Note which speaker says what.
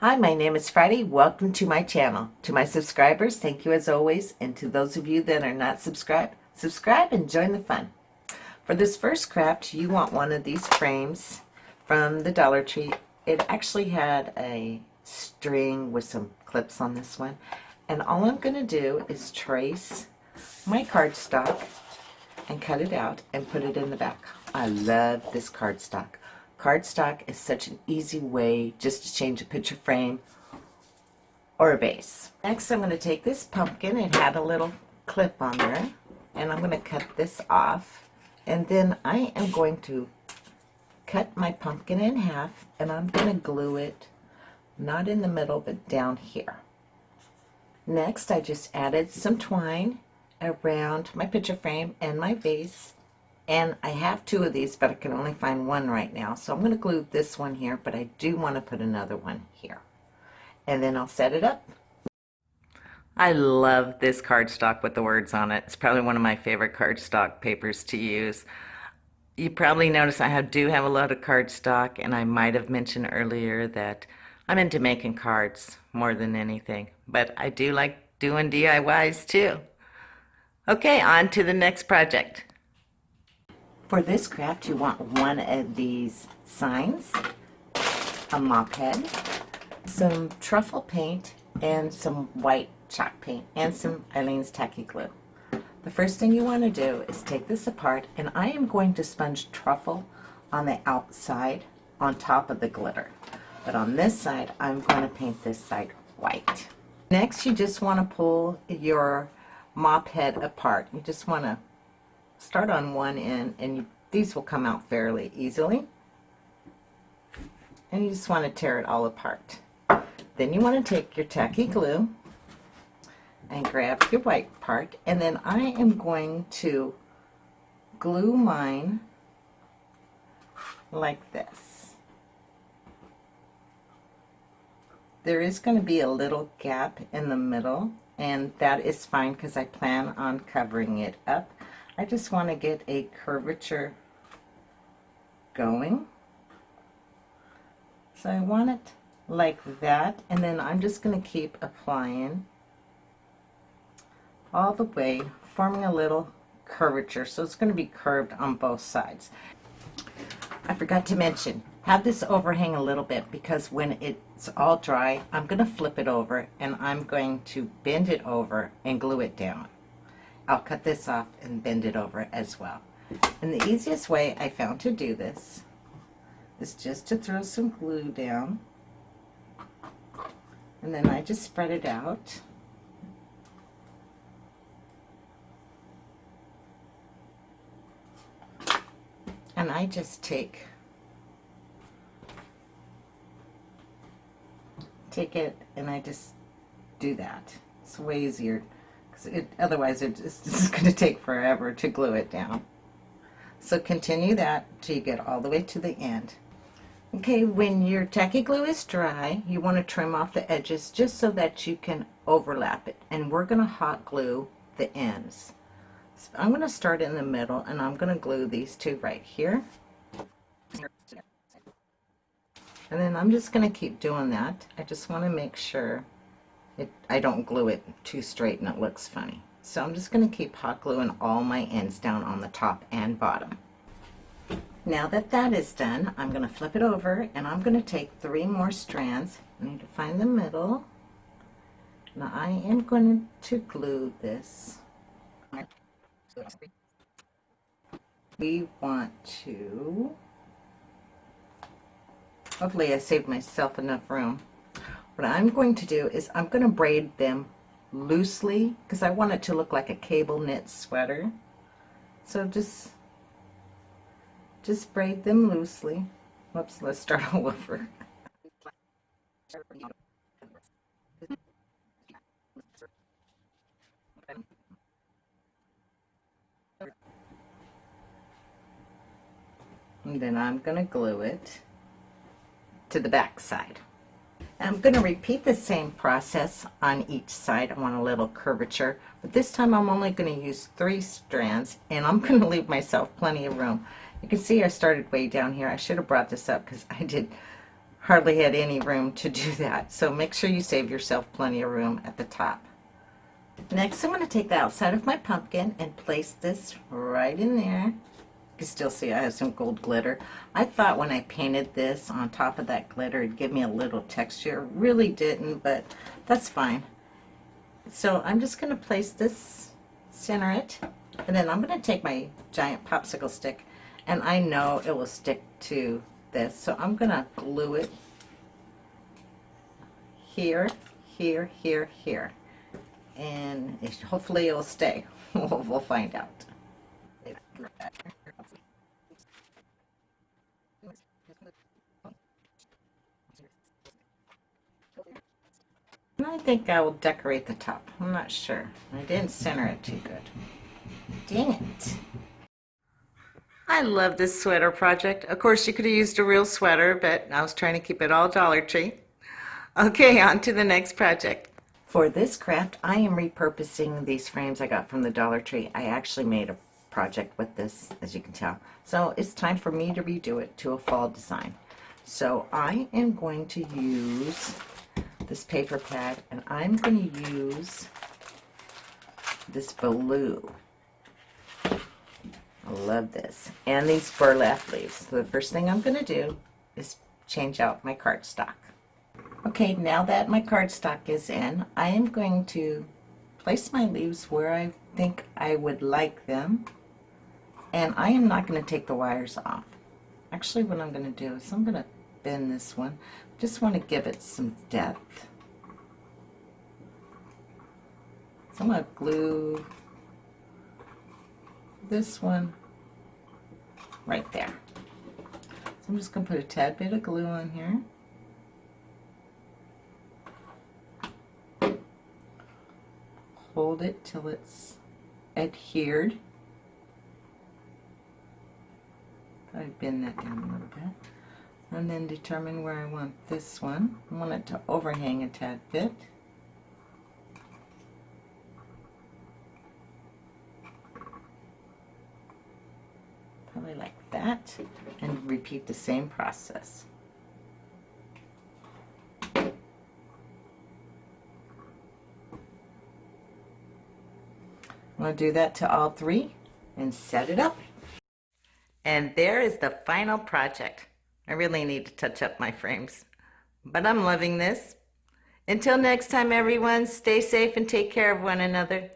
Speaker 1: Hi, my name is Friday. Welcome to my channel. To my subscribers, thank you as always. And to those of you that are not subscribed, subscribe and join the fun. For this first craft, you want one of these frames from the Dollar Tree. It actually had a string with some clips on this one. And all I'm going to do is trace my cardstock and cut it out and put it in the back. I love this cardstock. Cardstock is such an easy way just to change a picture frame or a base. Next, I'm going to take this pumpkin. It had a little clip on there, and I'm going to cut this off. And then I am going to cut my pumpkin in half, and I'm going to glue it not in the middle, but down here. Next, I just added some twine around my picture frame and my base. And I have two of these, but I can only find one right now. So I'm going to glue this one here, but I do want to put another one here. And then I'll set it up. I love this cardstock with the words on it. It's probably one of my favorite cardstock papers to use. You probably notice do have a lot of cardstock, and I might have mentioned earlier that I'm into making cards more than anything. But I do like doing DIYs too. Okay, on to the next project. For this craft, you want one of these signs, a mop head, some truffle paint, and some white chalk paint, and some Eileen's tacky glue. The first thing you want to do is take this apart, and I am going to sponge truffle on the outside on top of the glitter. But on this side, I'm going to paint this side white. Next, you just want to pull your mop head apart. You just want to start on one end, and these will come out fairly easily. And you just want to tear it all apart. Then you want to take your tacky glue and grab your white part, and then I am going to glue mine like this. There is going to be a little gap in the middle, and that is fine because I plan on covering it up. I just want to get a curvature going. So I want it like that, and then I'm just going to keep applying all the way, forming a little curvature. So it's going to be curved on both sides. I forgot to mention, have this overhang a little bit, because when it's all dry, I'm going to flip it over and I'm going to bend it over and glue it down. I'll cut this off and bend it over as well. And the easiest way I found to do this is just to throw some glue down, and then I just spread it out. And I just take it and I just do that. It's way easier. Otherwise it's going to take forever to glue it down. So continue that till you get all the way to the end. Okay, when your tacky glue is dry, you want to trim off the edges just so that you can overlap it. And we're going to hot glue the ends. So I'm going to start in the middle, and I'm going to glue these two right here. And then I'm just going to keep doing that. I just want to make sure I don't glue it too straight and it looks funny. So I'm just going to keep hot gluing all my ends down on the top and bottom. Now that that is done, I'm going to flip it over, and I'm going to take 3 more strands. I need to find the middle. Now I am going to glue this. We want to, hopefully I saved myself enough room. What I'm going to do is I'm going to braid them loosely because I want it to look like a cable knit sweater. So just braid them loosely. Whoops, let's start all over. And then I'm going to glue it to the back side. I'm going to repeat the same process on each side. I want a little curvature, but this time I'm only going to use 3 strands, and I'm going to leave myself plenty of room. You can see I started way down here. I should have brought this up because hardly had any room to do that. So make sure you save yourself plenty of room at the top. Next, I'm going to take the outside of my pumpkin and place this right in there. You can still see I have some gold glitter. I thought when I painted this on top of that glitter it'd give me a little texture. Really didn't, but that's fine. So I'm just going to place this, center it, and then I'm going to take my giant popsicle stick, and I know it will stick to this, so I'm going to glue it here, here, here, here, and hopefully it will stay. We'll find out. And I think I will decorate the top. I'm not sure. I didn't center it too good. Dang it. I love this sweater project. Of course, you could have used a real sweater, but I was trying to keep it all Dollar Tree. Okay, on to the next project. For this craft, I am repurposing these frames I got from the Dollar Tree. I actually made a project with this, as you can tell. So it's time for me to redo it to a fall design. So I am going to use this paper pad, and I'm going to use this blue. I love this. And these burlap leaves. So the first thing I'm going to do is change out my cardstock. Okay, now that my cardstock is in, I am going to place my leaves where I think I would like them. And I am not going to take the wires off. Actually, what I'm going to do is I'm going to bend this one. Just want to give it some depth. So I'm going to glue this one right there. So I'm just going to put a tad bit of glue on here. Hold it till it's adhered. I bend that down a little bit. And then determine where I want this one. I want it to overhang a tad bit. Probably like that. And repeat the same process. I'm going to do that to all three and set it up. And there is the final project. I really need to touch up my frames, but I'm loving this. Until next time, everyone, stay safe and take care of one another.